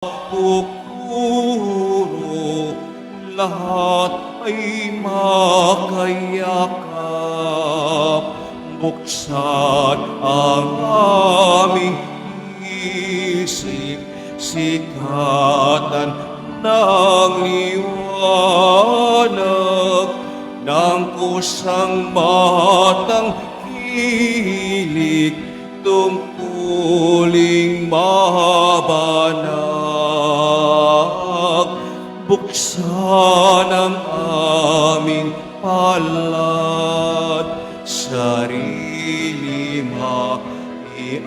Pupuro, lahat ay makayakap. Buksan ang aming isip, sikatan ng liwanag ng kusang matang hilig, tungkuling mabanag. Buksan ang aming palad, sarili maialay.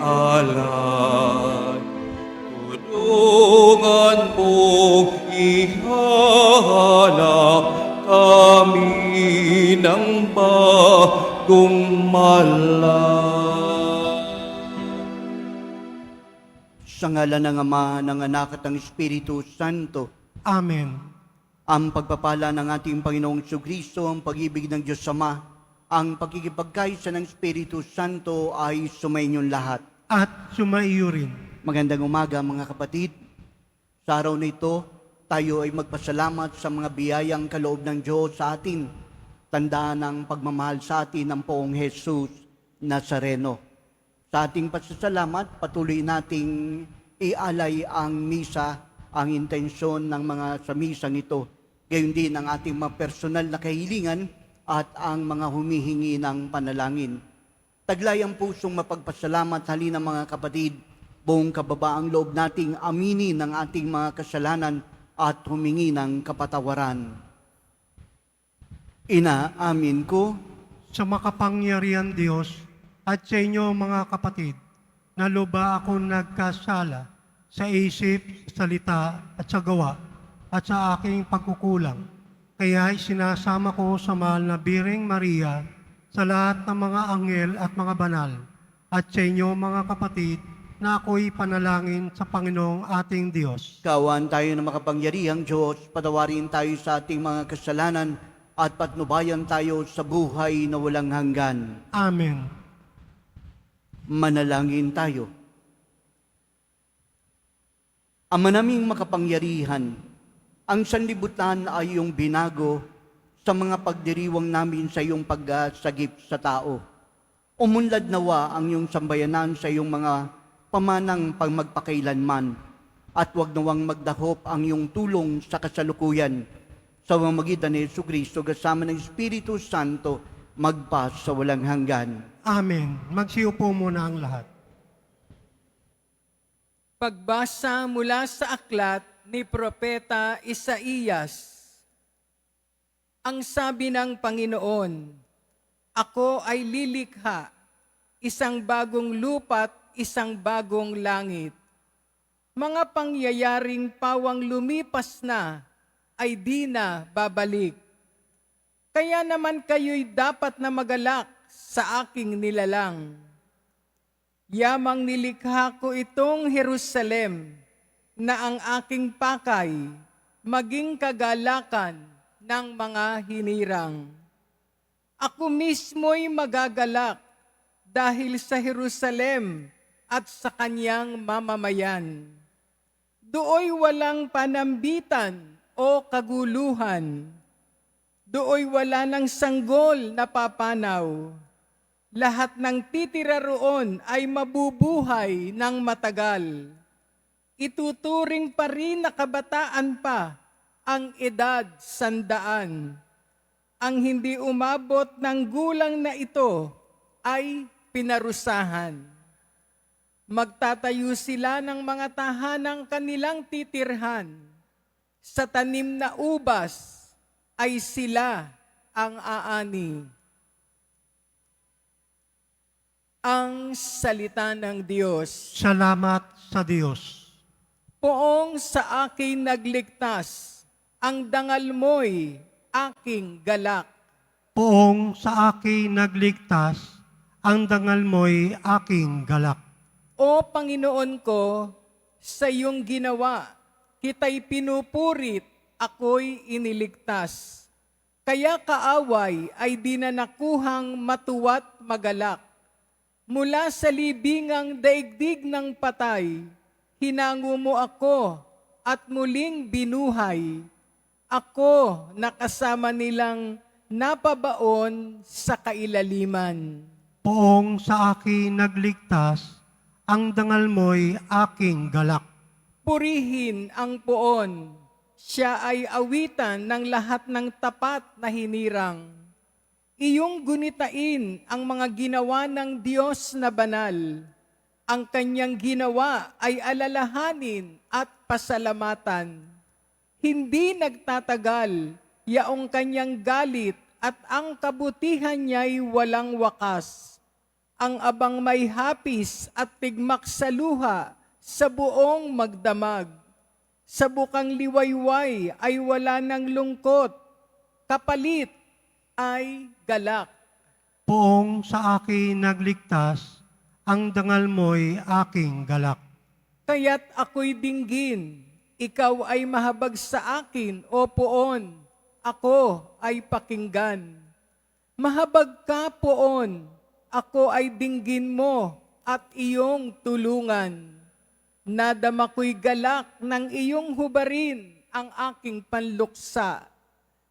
Tulungan mo ihanap kami ng bagong malay. Sa ngalan ng Ama, ng Anak at ng Espiritu Santo. Amen. Ang pagpapala ng ating Panginoong Jesucristo, ang pag-ibig ng Diyos Ama, ang pagkikipagkaisa ng Espiritu Santo ay sumainyong lahat. At sumaiyo rin. Magandang umaga mga kapatid. Sa araw na ito, tayo ay magpasalamat sa mga biyayang kaloob ng Diyos sa atin. Tandaan ang pagmamahal sa atin ng Poong Jesus Nazareno. Sa ating pasasalamat, patuloy nating ialay ang misa, ang intensyon ng mga sa misang ito. Gayon din ang ating mga personal na kahilingan at ang mga humihingi ng panalangin. Taglay ang pusong mapagpasalamat, halina mga kapatid, buong kababaang loob nating aminin ang ating mga kasalanan at humingi ng kapatawaran. Inaamin ko Sa makapangyarihan Diyos at sa inyo mga kapatid, na luba akong nagkasala sa isip, salita at sa gawa at sa aking pagkukulang. Kaya sinasama ko sa mahal na Birheng Maria sa lahat ng mga anghel at mga banal at sa inyo mga kapatid na ako'y panalangin sa Panginoong ating Diyos. kawan tayo na makapangyarihang Diyos, patawarin tayo sa ating mga kasalanan at patnubayan tayo sa buhay na walang hanggan. Amen. Manalangin tayo. Ama naming makapangyarihan, ang sanlibutan ay iyong binago sa mga pagdiriwang namin sa iyong pagsagip sa tao. Umunlad nawa ang iyong sambayanan sa iyong mga pamanang pagmagpakailanman at huwag nawang magdahop ang iyong tulong sa kasalukuyan sa pamamagitan ni Jesucristo kasama ng Espiritu Santo magpa sa walang hanggan. Amen. Magsiupo muna ang lahat. Pagbasa mula sa aklat ni Propeta Isaías. Ang sabi ng Panginoon, "Ako ay lilikha, isang bagong lupa't isang bagong langit. Mga pangyayaring pawang lumipas na ay di na babalik. Kaya naman kayo'y dapat na magalak sa aking nilalang. Yamang nilikha ko itong Jerusalem na ang aking pakay maging kagalakan ng mga hinirang. Ako mismo'y magagalak dahil sa Jerusalem at sa kanyang mamamayan. Dooy walang panambitan o kaguluhan. Dooy wala ng sanggol na papanaw. Lahat ng titira roon ay mabubuhay ng matagal. Ituturing pa rin na kabataan pa ang edad 100. Ang hindi umabot ng gulang na ito ay pinarusahan. Magtatayo sila ng mga tahanang kanilang titirhan. Sa tanim na ubas ay sila ang aani." Ang salita ng Diyos. Salamat sa Diyos. Poong sa akin nagligtas, ang dangal mo'y aking galak. Poong sa akin nagligtas, ang dangal mo'y aking galak. O Panginoon ko, sa iyong ginawa, kita'y pinupurit, ako'y iniligtas. Kaya kaaway ay di na nakuhang matuwa't magalak. Mula sa libingang daigdig ng patay, hinango mo ako at muling binuhay, ako na kasama nilang napabaon sa kailaliman. Poong sa akin nagligtas, ang dangal mo'y aking galak. Purihin ang poon, siya ay awitan ng lahat ng tapat na hinirang. Iyong gunitain ang mga ginawa ng Diyos na banal. Ang kanyang ginawa ay alalahanin at pasalamatan. Hindi nagtatagal yaong kanyang galit at ang kabutihan niya'y walang wakas. Ang abang may hapis at tigmak sa luha sa buong magdamag. Sa bukang liwayway ay wala ng lungkot, kapalit ay galak. Poong sa akin nagligtas, ang dangal mo'y aking galak. Kaya't ako'y dinggin, ikaw ay mahabag sa akin, o poon, ako ay pakinggan. Mahabag ka, poon, ako ay dinggin mo at iyong tulungan. Nadama ko'y galak ng iyong hubarin ang aking panluksa.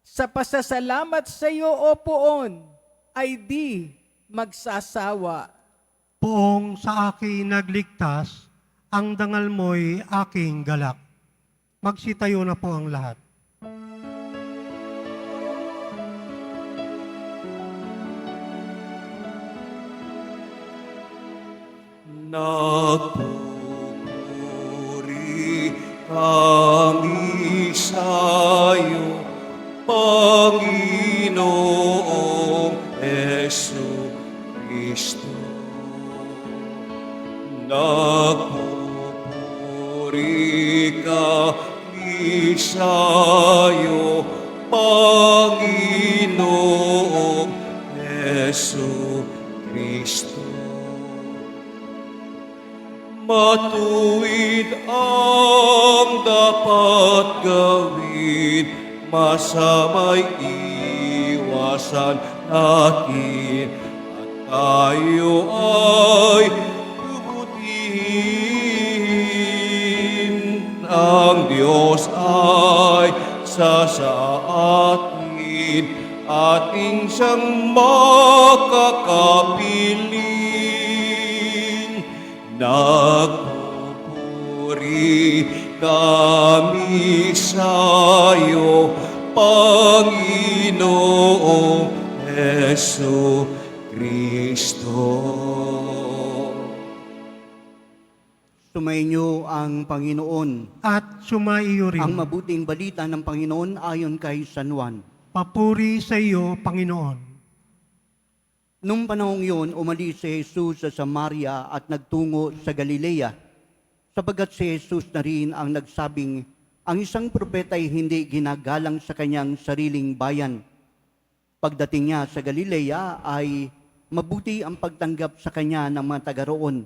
Sa pasasalamat sa iyo, o poon, ay di magsasawa. Poong sa akin nagligtas, ang dangal mo'y aking galak. Magsitayo na po ang lahat. Nagpupuri kami sa'yo, Panginoong Hesu Kristo. Nagpupuri kami sa'yo, Panginoong Hesu Kristo. Matuwid ang dapat gawin, masama'y iwasan natin, at tayo ay puputihin. Ang Diyos ay sa atin, ating siyang makakapiling. Nagpupuri kami sa'yo, Panginoong Hesu Kristo. Sumainyo ang Panginoon. At sumaiyo rin. Ang mabuting balita ng Panginoon ayon kay San Juan. Papuri sa iyo, Panginoon. Nung panahong yun, umalis si Jesus sa Samaria at nagtungo sa Galilea, sapagkat si Jesus na rin ang nagsabing, ang isang propeta ay hindi ginagalang sa kanyang sariling bayan. Pagdating niya sa Galilea ay mabuti ang pagtanggap sa kanya ng mga taga roon,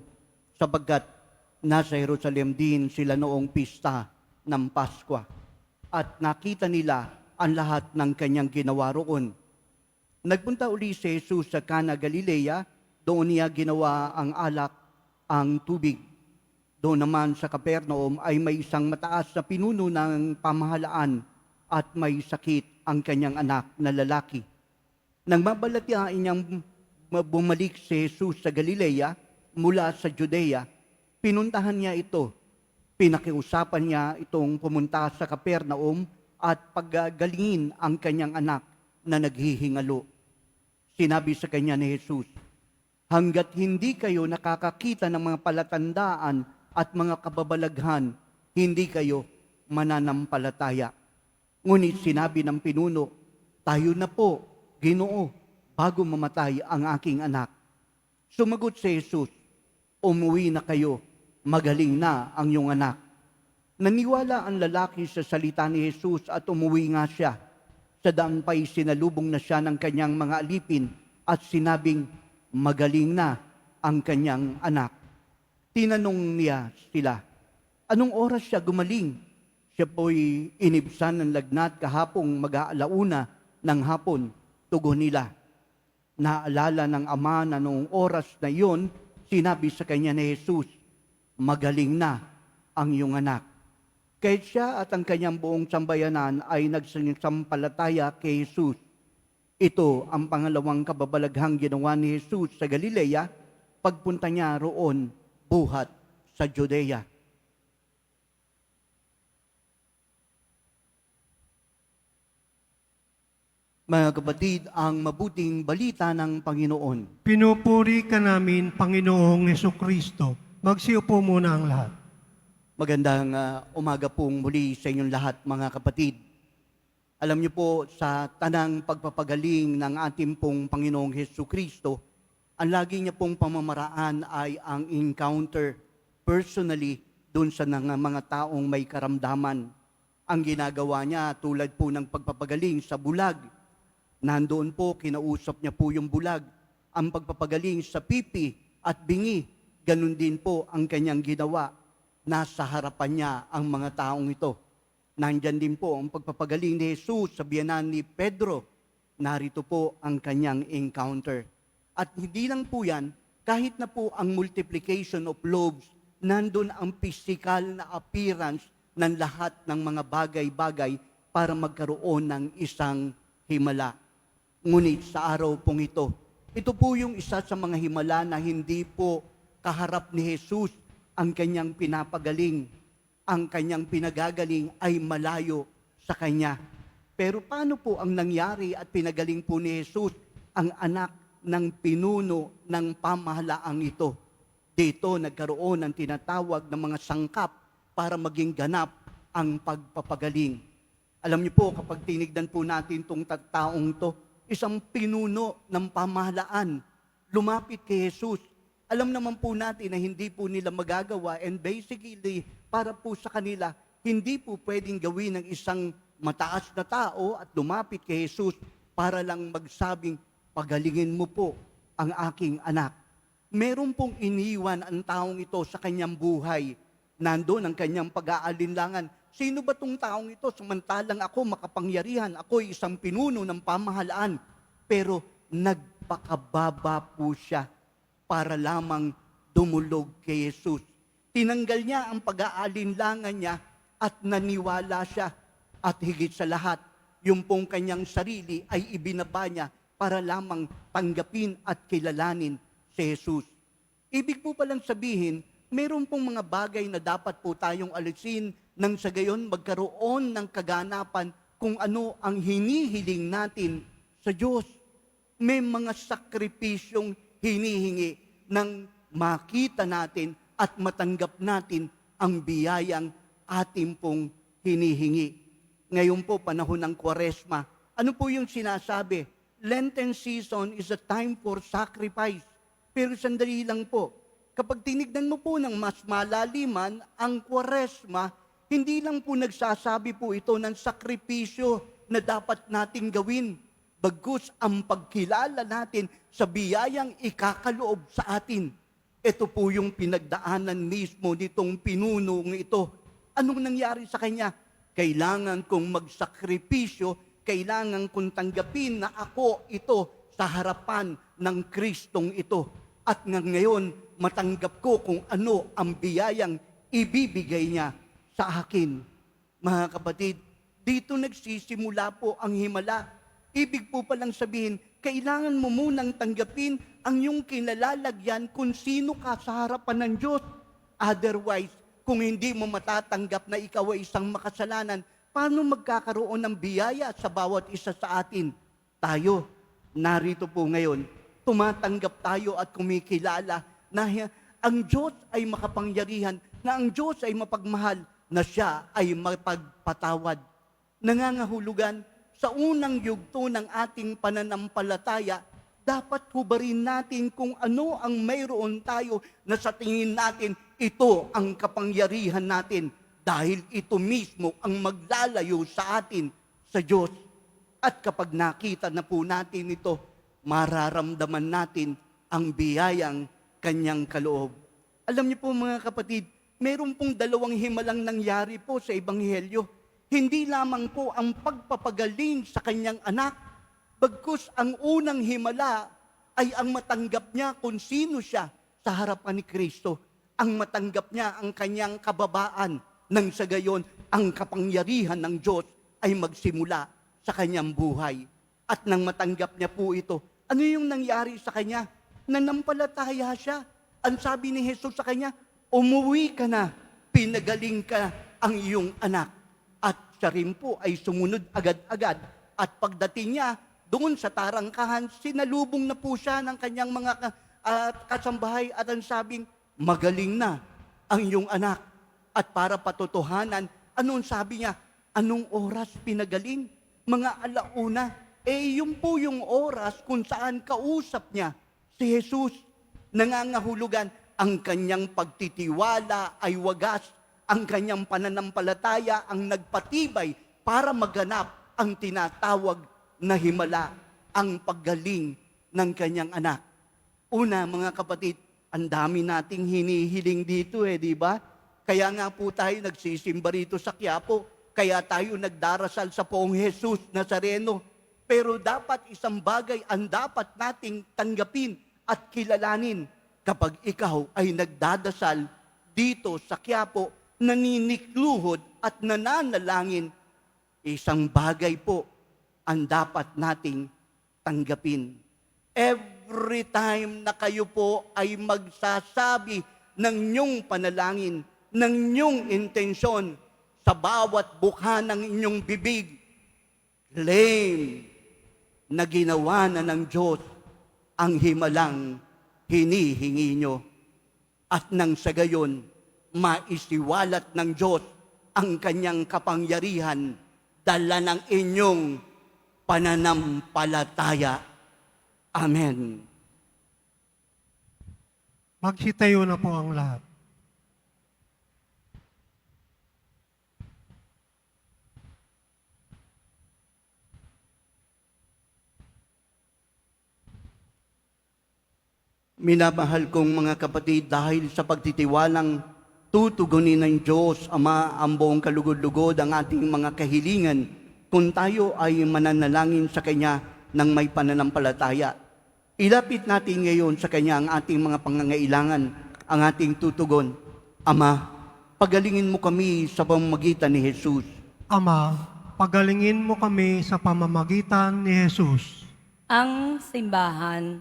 sapagkat nasa Jerusalem din sila noong pista ng Paskwa. At nakita nila ang lahat ng kanyang ginawa roon. Nagpunta uli si Jesus sa Cana, Galilea, doon niya ginawa ang alak, ang tubig. Doon naman sa Capernaum ay may isang mataas na pinuno ng pamahalaan at may sakit ang kanyang anak na lalaki. Nang mabalatiin niyang bumalik si Jesus sa Galilea mula sa Judea, pinuntahan niya ito. Pinakiusapan niya itong pumunta sa Capernaum at paggalingin ang kanyang anak na naghihingalo. Sinabi sa kanya ni Jesus, hanggat hindi kayo nakakakita ng mga palatandaan at mga kababalaghan, hindi kayo mananampalataya. Ngunit sinabi ng pinuno, tayo na po, Ginoo, bago mamatay ang aking anak. Sumagot si Jesus, umuwi na kayo, magaling na ang iyong anak. Naniwala ang lalaki sa salita ni Jesus at umuwi nga siya. Sa daan pa'y sinalubong na siya ng kanyang mga alipin at sinabing, magaling na ang kanyang anak. Tinanong niya sila, anong oras siya gumaling? Siya po'y inibsan ng lagnat kahapong mag-aalauna ng hapon. Tugon nila, naalala ng ama na noong oras na iyon, sinabi sa kanya ni Jesus, magaling na ang iyong anak. Kahit siya at ang kanyang buong sambayanan ay nagsampalataya kay Jesus. Ito ang pangalawang kababalaghang ginawa ni Jesus sa Galilea, pagpunta niya roon buhat sa Judea. Mga kapatid, ang mabuting balita ng Panginoon. Pinupuri ka namin, Panginoong Hesukristo. Magsiupo muna ang lahat. Magandang umaga pong muli sa inyong lahat, mga kapatid. Alam niyo po, sa tanang pagpapagaling ng ating pong Panginoong Hesukristo, ang lagi niya pong pamamaraan ay ang encounter personally dun sa mga taong may karamdaman. Ang ginagawa niya tulad po ng pagpapagaling sa bulag, nandoon po, kinausap niya po yung bulag. Ang pagpapagaling sa pipi at bingi, ganun din po ang kanyang ginawa. Nasa harapan niya ang mga taong ito. Nandyan din po ang pagpapagaling ni Jesus sa biyanan ni Pedro. Narito po ang kanyang encounter. At hindi lang po yan, kahit na po ang multiplication of loaves, nandun ang physical na appearance ng lahat ng mga bagay-bagay para magkaroon ng isang himala. Ngunit sa araw pong ito po yung isa sa mga himala na hindi po kaharap ni Jesus ang kanyang pinapagaling. Ang kanyang pinagagaling ay malayo sa kanya. Pero paano po ang nangyari at pinagaling po ni Jesus ang anak ng pinuno ng pamahalaang ito? Dito nagkaroon ng tinatawag ng mga sangkap para maging ganap ang pagpapagaling. Alam niyo po, kapag tinignan po natin itong taong to, isang pinuno ng pamahalaan, lumapit kay Jesus. Alam naman po natin na hindi po nila magagawa and basically, para po sa kanila, hindi po pwedeng gawin ng isang mataas na tao at lumapit kay Jesus para lang magsabing, pagalingin mo po ang aking anak. Meron pong iniwan ang taong ito sa kanyang buhay. Nandoon ang kanyang pag-aalinlangan. Sino ba tong taong ito? Samantalang ako makapangyarihan, ako'y isang pinuno ng pamahalaan. Pero nagpakababa po siya para lamang dumulog kay Jesus. Tinanggal niya ang pag-aalinlangan niya at naniwala siya. At higit sa lahat, yung pong kanyang sarili ay ibinaba niya para lamang tanggapin at kilalanin si Jesus. Ibig po palang sabihin, meron pong mga bagay na dapat po tayong alisin nang sa gayon magkaroon ng kaganapan kung ano ang hinihiling natin sa Diyos. May mga sakripisyong hinihingi nang makita natin at matanggap natin ang biyayang ating pong hinihingi. Ngayon po, panahon ng Kwaresma, ano po yung sinasabi? Lenten season is a time for sacrifice. Pero sandali lang po, kapag tinignan mo po ng mas malaliman, ang Kwaresma, hindi lang po nagsasabi po ito ng sakripisyo na dapat nating gawin. Bagkus ang pagkilala natin sa biyayang ikakaloob sa atin. Ito po yung pinagdaanan mismo nitong pinunong ito. Anong nangyari sa kanya? Kailangan kong magsakripisyo, kailangan kong tanggapin na ako ito sa harapan ng Kristong ito. At ngayon, matanggap ko kung ano ang biyayang ibibigay niya sa akin. Mga kapatid, dito nagsisimula po ang himala. Ibig po palang sabihin, kailangan mo munang tanggapin ang iyong kinalalagyan kung sino ka sa harapan ng Diyos. Otherwise, kung hindi mo matatanggap na ikaw ay isang makasalanan, paano magkakaroon ng biyaya sa bawat isa sa atin? Tayo, narito po ngayon, tumatanggap tayo at kumikilala na ang Diyos ay makapangyarihan, na ang Diyos ay mapagmahal, na siya ay mapagpatawad. Nangangahulugan, sa unang yugto ng ating pananampalataya, dapat hubarin natin kung ano ang mayroon tayo na sa tingin natin, ito ang kapangyarihan natin dahil ito mismo ang maglalayo sa atin sa Diyos. At kapag nakita na po natin ito, mararamdaman natin ang biyayang kanyang kaloob. Alam niyo po mga kapatid, meron pong dalawang himalang nangyari po sa Ebanghelyo. Hindi lamang po ang pagpapagaling sa kanyang anak, bagkus ang unang himala ay ang matanggap niya kung sino siya sa harapan ni Kristo. Ang matanggap niya ang kanyang kababaan, nang sa gayon ang kapangyarihan ng Diyos ay magsimula sa kanyang buhay. At nang matanggap niya po ito, ano yung nangyari sa kanya? Nanampalataya siya. Ang sabi ni Jesus sa kanya, umuwi ka na, pinagaling ka ang iyong anak. At siya rin po ay sumunod agad-agad. At pagdating niya, doon sa tarangkahan, sinalubong na po siya ng kanyang mga kasambahay at ang sabing, magaling na ang iyong anak. At para patotohanan, anong sabi niya? Anong oras pinagaling? Mga alauna. Yun po yung oras kung saan kausap niya si Jesus. Nangangahulugan, ang kanyang pagtitiwala ay wagas. Ang kanyang pananampalataya ang nagpatibay para maganap ang tinatawag na himala, ang paggaling ng kanyang anak. Una, mga kapatid, ang dami nating hinihiling dito di ba? Kaya nga po tayo nagsisimba rito sa Quiapo, kaya tayo nagdarasal sa Poong Jesus Nazareno. Pero dapat isang bagay ang dapat nating tanggapin at kilalanin kapag ikaw ay nagdadasal dito sa Quiapo, naninikluhod at nananalangin, isang bagay po ang dapat nating tanggapin. Every time na kayo po ay magsasabi ng inyong panalangin, ng inyong intensyon, sa bawat bukha ng inyong bibig, claim na ginawa na ng Diyos ang himalang hinihingi nyo. At nang sa gayon, maisiwalat ng Diyos ang kanyang kapangyarihan dala ng inyong pananampalataya. Amen. Magsitayo na po ang lahat. Minamahal kong mga kapatid, dahil sa pagtitiwalang tutugunin ng Diyos Ama ang buong kalugod-lugod ang ating mga kahilingan kung tayo ay mananalangin sa Kanya ng may pananampalataya. Ilapit natin ngayon sa Kanya ang ating mga pangangailangan, ang ating tutugon. Ama, pagalingin mo kami sa pamamagitan ni Jesus. Ama, pagalingin mo kami sa pamamagitan ni Jesus. Ang simbahan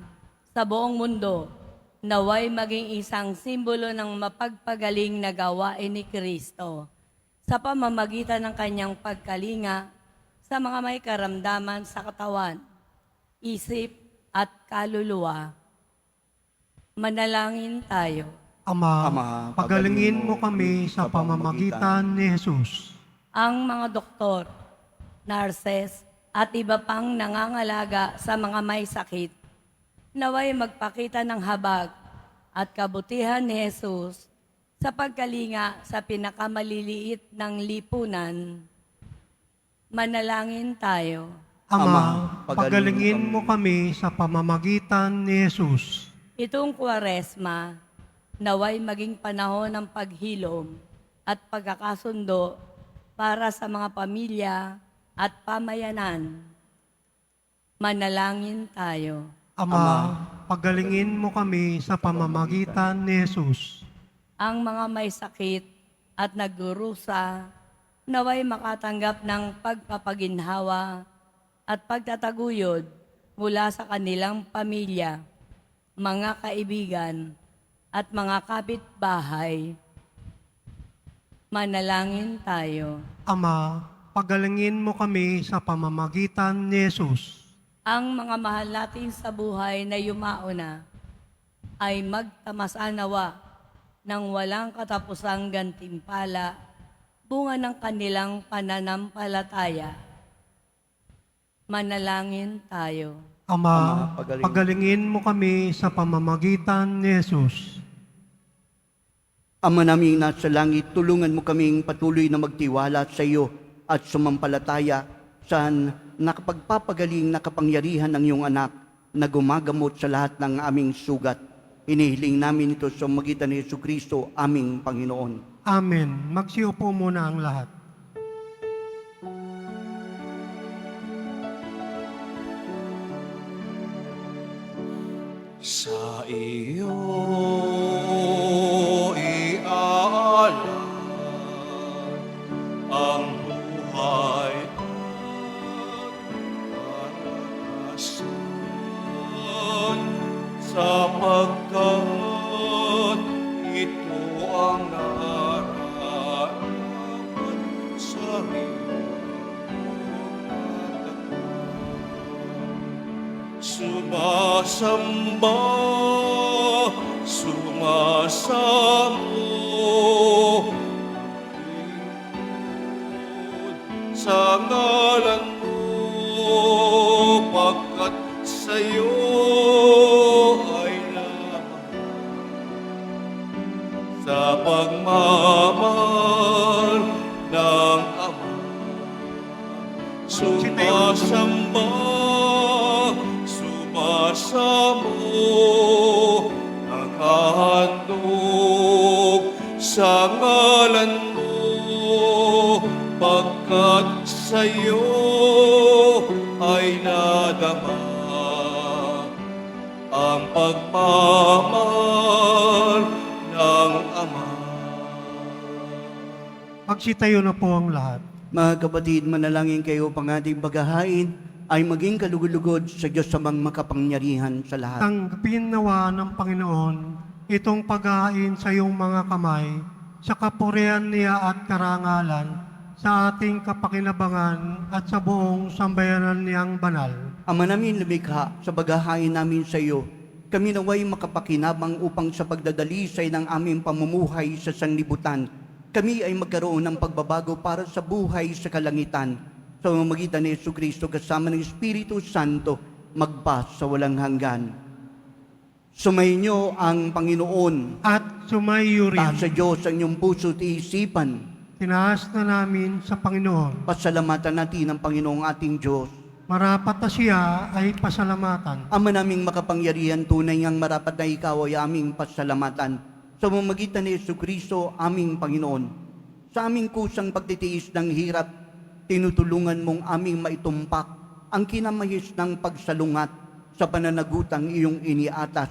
sa buong mundo naway maging isang simbolo ng mapagpagaling na gawain ni Kristo sa pamamagitan ng kanyang pagkalinga sa mga may karamdaman sa katawan, isip at kaluluwa. Manalangin tayo. Ama, pagalingin mo kami sa pamamagitan ni Jesus. Ang mga doktor, nurses at iba pang nangangalaga sa mga may sakit, naway magpakita ng habag at kabutihan ni Jesus sa pagkalinga sa pinakamaliliit ng lipunan. Manalangin tayo. Ama, pagalingin mo kami sa pamamagitan ni Jesus. Itong Kwaresma, naway maging panahon ng paghilom at pagkakasundo para sa mga pamilya at pamayanan. Manalangin tayo. Ama, pagalingin mo kami sa pamamagitan ni Jesus. Ang mga may sakit at nagdurusa, naway makatanggap ng pagpapaginhawa at pagtataguyod mula sa kanilang pamilya, mga kaibigan, at mga kapitbahay. Manalangin tayo. Ama, pagalingin mo kami sa pamamagitan ni Jesus. Ang mga mahal natin sa buhay na yumauna ay magtamasanawa ng walang katapusang gantimpala, bunga ng kanilang pananampalataya. Manalangin tayo. Ama, pagalingin mo kami sa pamamagitan ni Jesus. Ama naming nasa langit, tulungan mo kaming patuloy na magtiwala sa iyo at sumampalataya sa nakapagpapagaling na kapangyarihan ng iyong anak na gumagamot sa lahat ng aming sugat. Inihiling namin ito sa magitan ni Jesucristo, aming Panginoon. Amen. Magsiupo muna ang lahat. Sa iyo iaalay sumasamba, sumasamo, sa ngalan mo, pagkat sa'yo ay lamang sa pagmamahal ng Ama. Sumasamba, sumasamo, naghahandog sa ngalan mo, pagkat sa'yo ay nadama ang pagmamahal ng Ama. Magsitayo na po ang lahat. Mga kapatid, manalangin kayo pang ating paghahain ay maging kalugod-lugod sa Diyos samang makapangyarihan sa lahat. Tanggapin nawa ng Panginoon itong paghahain sa iyong mga kamay sa kapurihan niya at karangalan sa ating kapakinabangan at sa buong sambayanan niyang banal. Ama namin lumikha, sa paghahain namin sa iyo, kami naway makapakinabang upang sa pagdadalisay ng aming pamumuhay sa sanlibutan, kami ay magkaroon ng pagbabago para sa buhay sa kalangitan. Sa pamamagitan ni Jesucristo kasama ng Espiritu Santo, magpas sa walang hanggan. Sumainyo ang Panginoon. At sumayo rin, Taas sa Diyos ang inyong puso at isipan. tinaas na namin sa Panginoon. Pasalamatan natin ang Panginoong ating Diyos. Marapat na siya ay pasalamatan. Ama naming makapangyarihan, tunay ngang marapat na ikaw ay aming pasalamatan. Sa pamamagitan ni Jesucristo, aming Panginoon. Sa aming kusang pagtitiis ng hirap, tinutulungan mong aming maitumpak ang kinamahis ng pagsalungat sa pananagutang iyong iniatas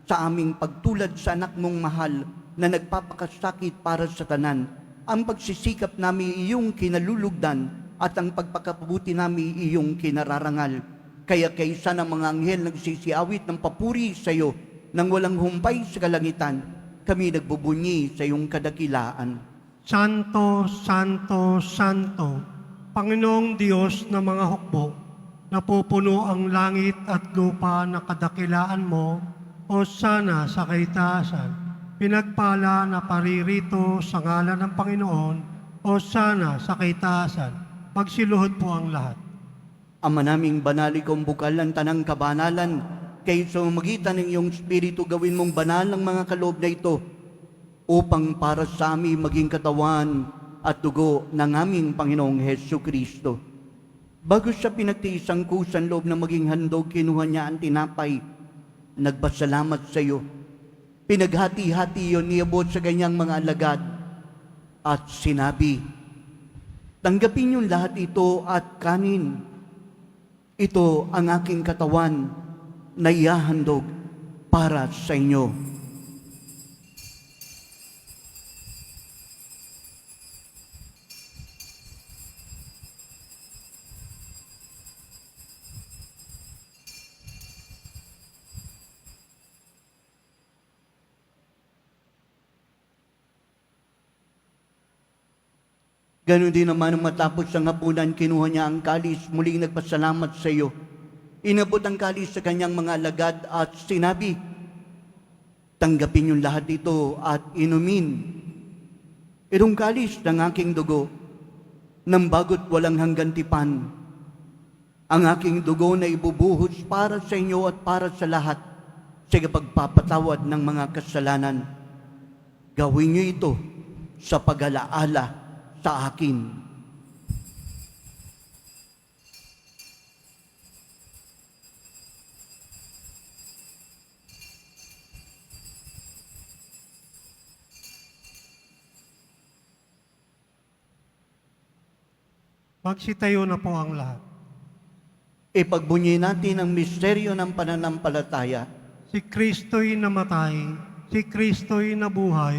sa aming pagtulad sa anak mong mahal na nagpapakasakit para sa tanan. Ang pagsisikap namin iyong kinalulugdan at ang pagpakapabuti namin iyong kinararangal. Kaya kaysa ng mga anghel nagsisiawit ng papuri sa iyo nang walang humpay sa kalangitan, kami nagbubunyi sa iyong kadakilaan. Santo, Santo, Santo, Panginoong Diyos ng mga hukbo, napupuno ang langit at lupa na kadakilaan mo, o sana sa kaitaasan. Pinagpala na paririto sa ngalan ng Panginoon, o sana sa kaitaasan. Magsiluhod po ang lahat. Ama naming banal, ikong bukal ng tanang kabanalan, kay sa magitan ng iyong Espiritu gawin mong banal ang mga kaloob na ito, upang para sa amin maging katawan at dugo ng aming Panginoong Jesucristo. Bago siya pinagtiis ang kusan loob na maging handog, kinuha niya ang tinapay, nagpasalamat sa iyo. Pinaghati-hati yun, niabot sa kanyang mga alagad, at sinabi, tanggapin niyo lahat ito at kanin. Ito ang aking katawan na ihahandog para sa inyo. Ganon din naman nung matapos ang hapunan, kinuha niya ang kalis, muling nagpasalamat sa iyo. Inabot ang kalis sa kanyang mga alagad at sinabi, tanggapin niyo lahat ito at inumin. Itong kalis ng aking dugo, ng bago't walang hanggan tipan. Ang aking dugo na ibubuhos para sa inyo at para sa lahat sa pagpapatawad ng mga kasalanan. Gawin niyo ito sa pag-alaala sa akin. Magsitayo na po ang lahat. Ipagbunyi natin ang misteryo ng pananampalataya. Si Kristo'y namatay, si Kristo'y nabuhay,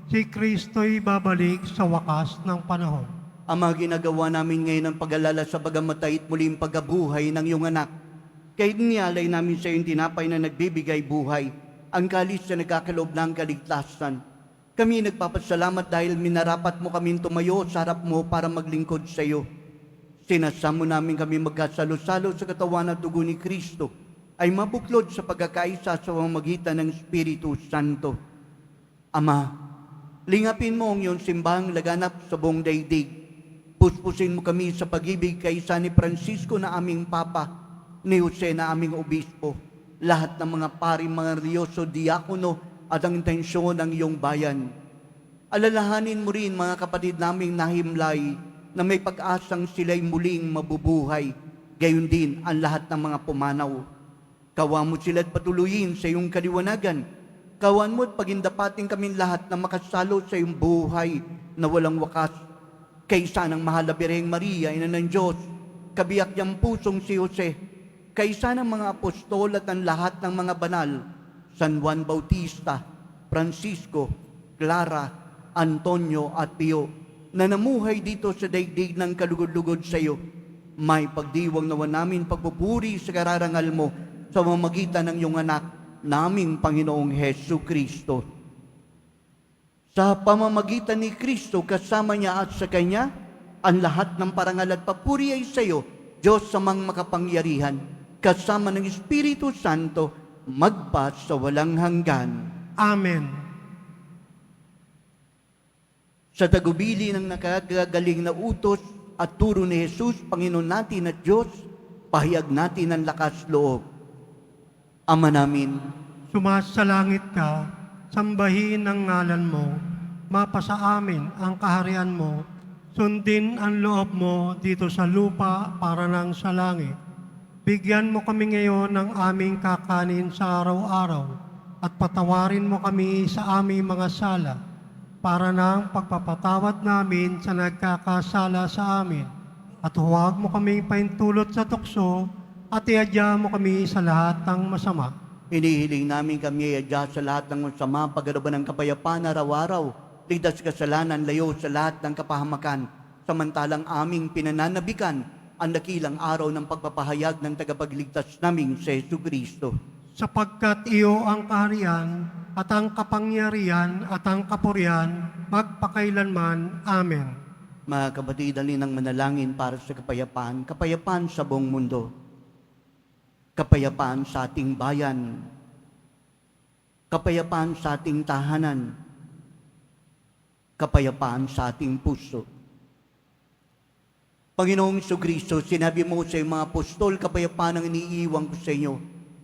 si Kristo'y babalik sa wakas ng panahon. Ang mga ginagawa namin ngayon ang pag-alala sa pagamatay at muling pagkabuhay ng iyong anak. Kaya nialay namin sa iyong tinapay na nagbibigay buhay, ang kalis na nagkakaloob ng kaligtasan. Kami nagpapasalamat dahil minarapat mo kaming tumayo sa harap mo para maglingkod sa iyo. Sinasamo namin kami magkasalo-salo sa katawan at dugo ni Kristo ay mabuklod sa pagkakaisa sa pamamagitan ng Espiritu Santo. Ama, lingapin mo ang iyong simbahang laganap sa buong daigdig. Puspusin mo kami sa pag-ibig kaysa ni Francisco na aming Papa, ni Jose na aming Obispo, lahat ng mga pari, mga religyoso, diakono at ang intensyon ng iyong bayan. Alalahanin mo rin mga kapatid naming nahimlay na may pag-asang sila'y muling mabubuhay, gayon din ang lahat ng mga pumanaw. Kawa mo sila't patuluyin sa iyong kaliwanagan. Kawan mo at pagindapating kaming lahat na makasalo sa iyong buhay na walang wakas. Kaysa ng mahal na Birheng Maria, ina ng Diyos, kabiyak niyang pusong si Jose, kaysa ng mga apostol at ang lahat ng mga banal, San Juan Bautista, Francisco, Clara, Antonio at Pio, na namuhay dito sa daigdig ng kalugod-lugod sa iyo. May pagdiwang nawa namin pagpupuri sa kararangal mo sa mamagitan ng iyong anak, naming Panginoong Hesu Kristo. Sa pamamagitan ni Kristo, kasama niya at sa Kanya, ang lahat ng parangal at papuri ay sa iyo, Diyos samang makapangyarihan, kasama ng Espiritu Santo, magpa sa walang hanggan. Amen. Sa tagubili ng nakagagaling na utos at turo ni Jesus, Panginoon natin at Diyos, pahayag natin ang lakas loob. Ama namin, Sumasalangit ka, sambahin ang ngalan mo, mapasa amin ang kaharian mo, sundin ang loob mo dito sa lupa para nang sa langit. Bigyan mo kami ngayon ng aming kakanin sa araw-araw at patawarin mo kami sa aming mga sala para nang pagpapatawad namin sa nagkakasala sa amin. At huwag mo kaming paintulot sa tukso at iadya mo kami sa lahat ng masama. hinihiling namin kami adya sa lahat ng masama, pagkaraban ng kapayapaan araw-araw, ligtas kasalanan, layo sa lahat ng kapahamakan, samantalang aming pinananabikan ang dakilang araw ng pagpapahayag ng tagapagligtas naming si Jesu Kristo. Sapagkat iyo ang kaharian at ang kapangyarihan at ang kapurihan magpakailanman. Amen. Mga kapatid, halin ang manalangin para sa kapayapaan, kapayapaan sa buong mundo, kapayapaan sa ating bayan, kapayapaan sa ating tahanan, kapayapaan sa ating puso. Panginoong Jesucristo, sinabi mo sa iyong mga apostol, kapayapaan ang iniiwan ko sa inyo.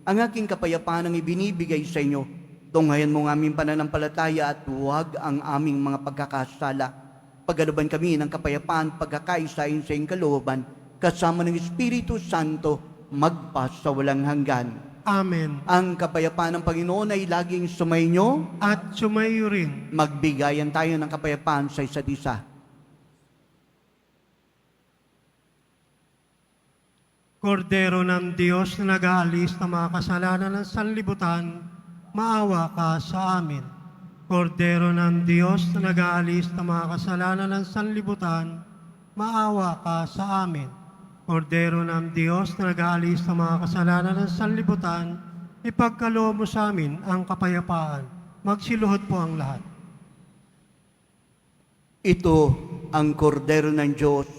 Ang aking kapayapaan ang ibinibigay sa inyo. Tunghayan mo ang aming pananampalataya at huwag ang aming mga pagkakasala. Pagkalooban kami ng kapayapaan, pagkakaisain sa iyong kalooban, kasama ng Espiritu Santo, magpa sa walang hanggan. Amen. Ang kapayapaan ng Panginoon ay laging sumainyo. At sumayo rin. Magbigayan tayo ng kapayapaan sa isa't isa. Kordero ng Diyos na nag-aalis ng mga kasalanan ng sanlibutan, maawa ka sa amin. Kordero ng Diyos na nag-aalis ng mga kasalanan ng sanlibutan, maawa ka sa amin. Kordero ng Diyos na nag-aalis ng mga kasalanan ng sanlibutan, ipagkaloob mo sa amin ang kapayapaan. Magsiluhod po ang lahat. Ito ang kordero ng Diyos.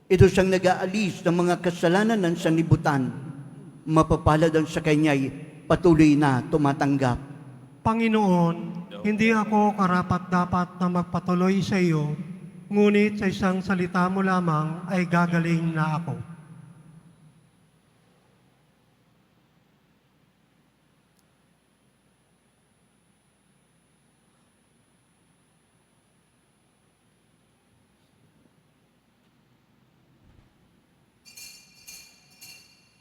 Ito siyang nag-aalis ng mga kasalanan ng sanlibutan. Mapapalad ang sa Kanya'y patuloy na tumatanggap. Panginoon, hindi ako karapat-dapat na magpatuloy sa iyo, ngunit sa isang salita mo lamang ay gagaling na ako.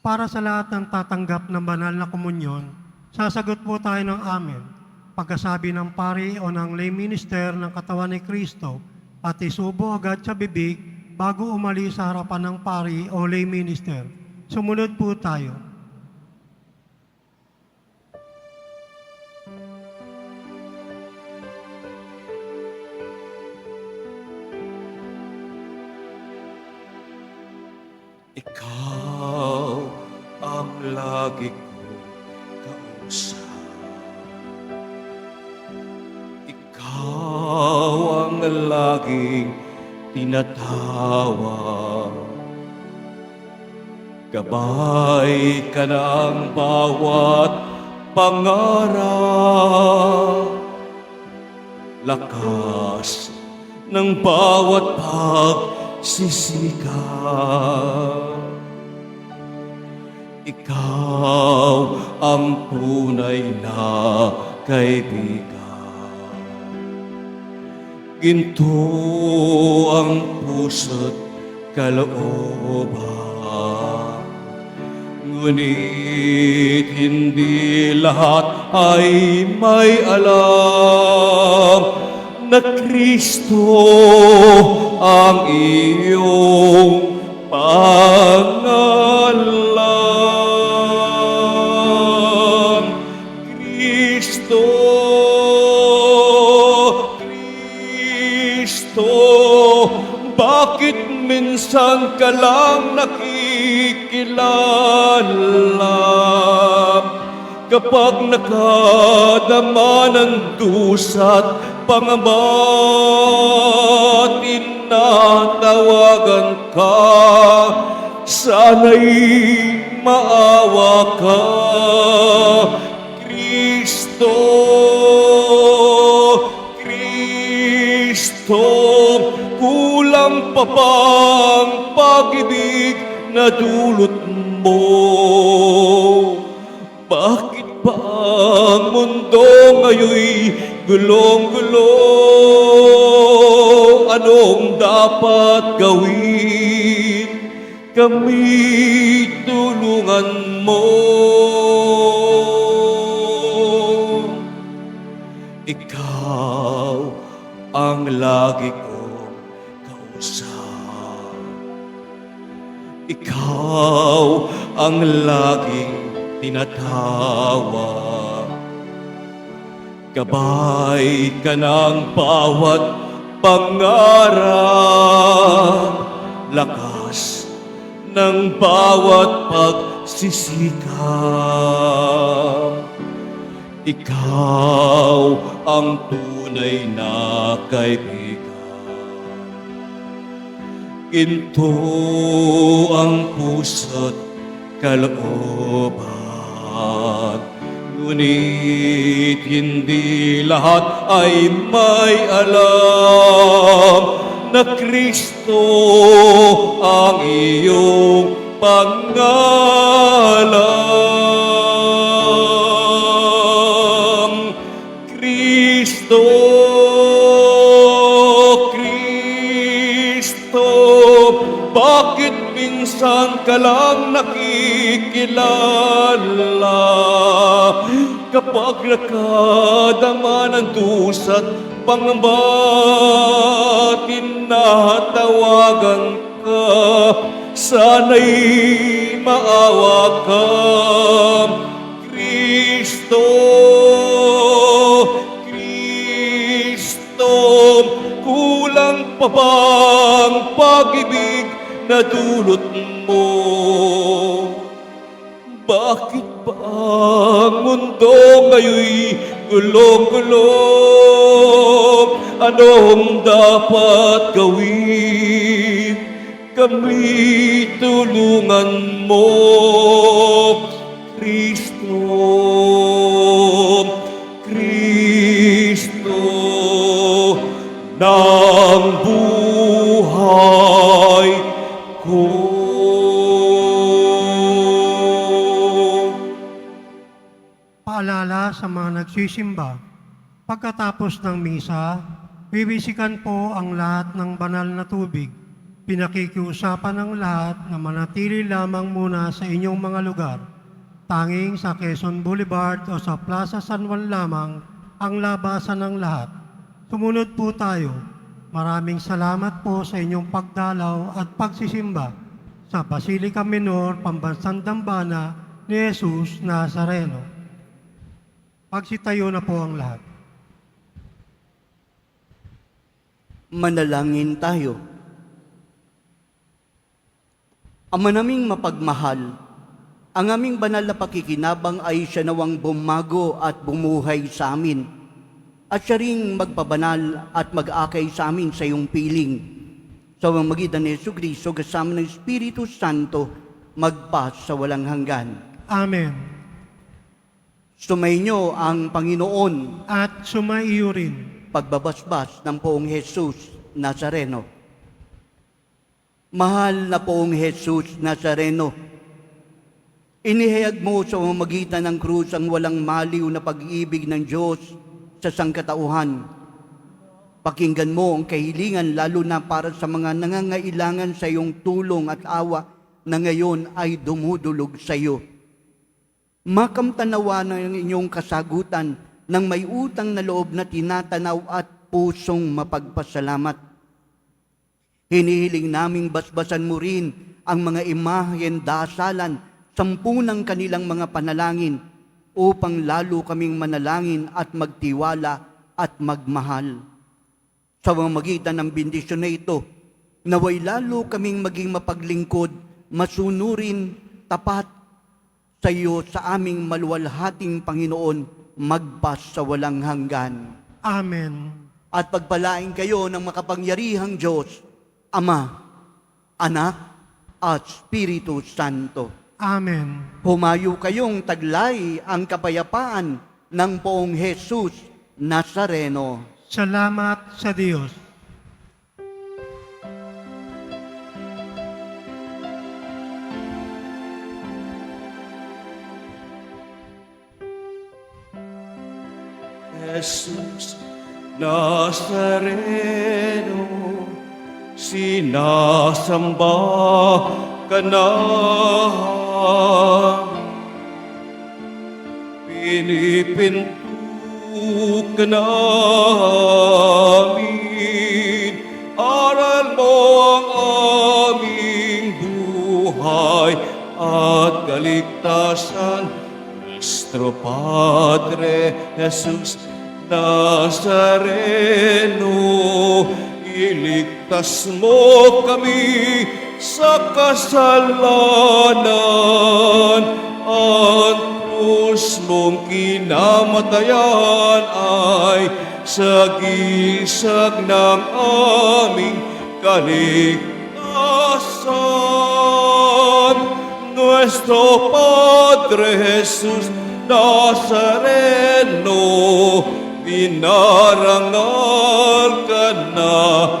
Para sa lahat ng tatanggap ng banal na komunyon, sasagot po tayo ng amen. Pagkasabi ng pari o ng lay minister ng katawan ni Kristo at isubo agad sa bibig bago umalis sa harapan ng pari o lay minister. Sumunod po tayo. Ikaw ang lagi kong kausap. Ikaw ang laging tinatawa. Gabay ka ng bawat pangarap, lakas ng bawat pagsisikap. Ikaw ang tunay na kaibigan. Ginto ang puso't kalooban, ngunit hindi lahat ay may alam na Kristo ang iyong pangalan. Kristo, Kristo, bakit minsan ka lang nakikilala? Kapag nakadama ng dusa't pangamba, tinatawagan ka, sana'y maawa ka. Kristo, Kristo, kulang pa bang pag-ibig na dulot mo? Bakit ba ang mundo ngayon'y gulong-gulo? Anong dapat gawin? Kami tulungan mo. Ikaw ang lagi kong kausap. Ikaw ang laging tinatawag. Gabay ka ng bawat pangarap, lakas ng bawat pagsisikap. Ikaw ang tunay na kaibigan. Ginto ang puso't kalooban, ngunit hindi lahat ay may alam na Kristo ang iyong pangalan. Kristo, Kristo, bakit minsan ka lang nakikilala? Kapag nakadama ng dusa't pangamba, tinatawagan ka, sana'y maawa ka. Kristo, Kristo, kulang pa bang pag-ibig na dulot mo? Bakit ba ang mundo ngayon'y gulo-gulo? Anong dapat gawin? Kami tulungan mo, Kristo, Kristo ng buhay ko. Paalala sa mga nagsisimba, pagkatapos ng misa, bibisikan po ang lahat ng banal na tubig. Pinakikiusapan ng lahat na manatili lamang muna sa inyong mga lugar. Tanging sa Quezon Boulevard o sa Plaza San Juan lamang ang labasan ng lahat. Sumunod po tayo. Maraming salamat po sa inyong pagdalaw at pagsisimba sa Basilica Minor, Pambansang Dambana ni Jesus Nazareno. Pagsitayo na po ang lahat. Manalangin tayo. Ama naming mapagmahal, ang aming banal na pakikinabang ay siya nawang bumago at bumuhay sa amin, at siya ring magpabanal at mag-akay sa amin sa iyong piling. Sa pamamagitan ni Jesucristo kasama ng Espiritu Santo, magpas sa walang hanggan. Amen. Sumainyo ang Panginoon, At sumaiyo rin. pagbabasbas ng Poong Jesus Nazareno. Mahal na Poong Jesus Nazareno, inihayag mo sa pamamagitan ng krus ang walang maliw na pag-ibig ng Diyos sa sangkatauhan. Pakinggan mo ang kahilingan lalo na para sa mga nangangailangan sa iyong tulong at awa na ngayon ay dumudulog sa iyo. Makamtanawa ng inyong kasagutan ng may utang na loob na tinatanaw at pusong mapagpasalamat. Hinihiling naming basbasan mo rin ang mga imahen dasalan, sampunang kanilang mga panalangin upang lalo kaming manalangin at magtiwala at magmahal. Sa pamamagitan ng bendisyon na ito, naway lalo kaming maging mapaglingkod, masunurin, tapat sa iyo sa aming maluwalhating Panginoon, magpas sa walang hanggan. Amen. At pagpalain kayo ng makapangyarihang Diyos, Ama, Anak, at Espiritu Santo. Amen. Humayo kayong taglay ang kapayapaan ng Poong Jesus Nazareno. Salamat sa Diyos. Jesus Nazareno, sinasamba ka namin, pinipinto ka namin, aral mo ang aming buhay at kaligtasan. Nuestro Padre Jesus Nazareno, iligtas mo kami sa kasalanan. Ang krus mong kinamatayan ay sagisag ng aming kaligtasan. Nuestro Padre Jesus Nazareno, dinarangal ka namin.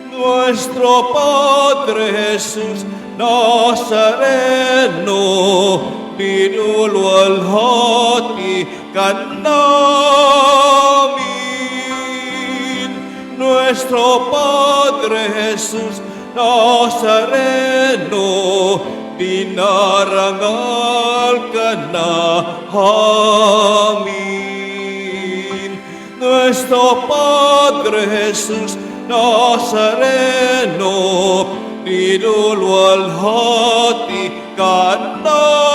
Nuestro Padre Jesus Nazareno, dinulwalhati ka namin. Nuestro Padre Jesus Nazareno, dinarangal ka namin. Nuestro Padre Jesus Nazareno, dinulwalhati ka namin.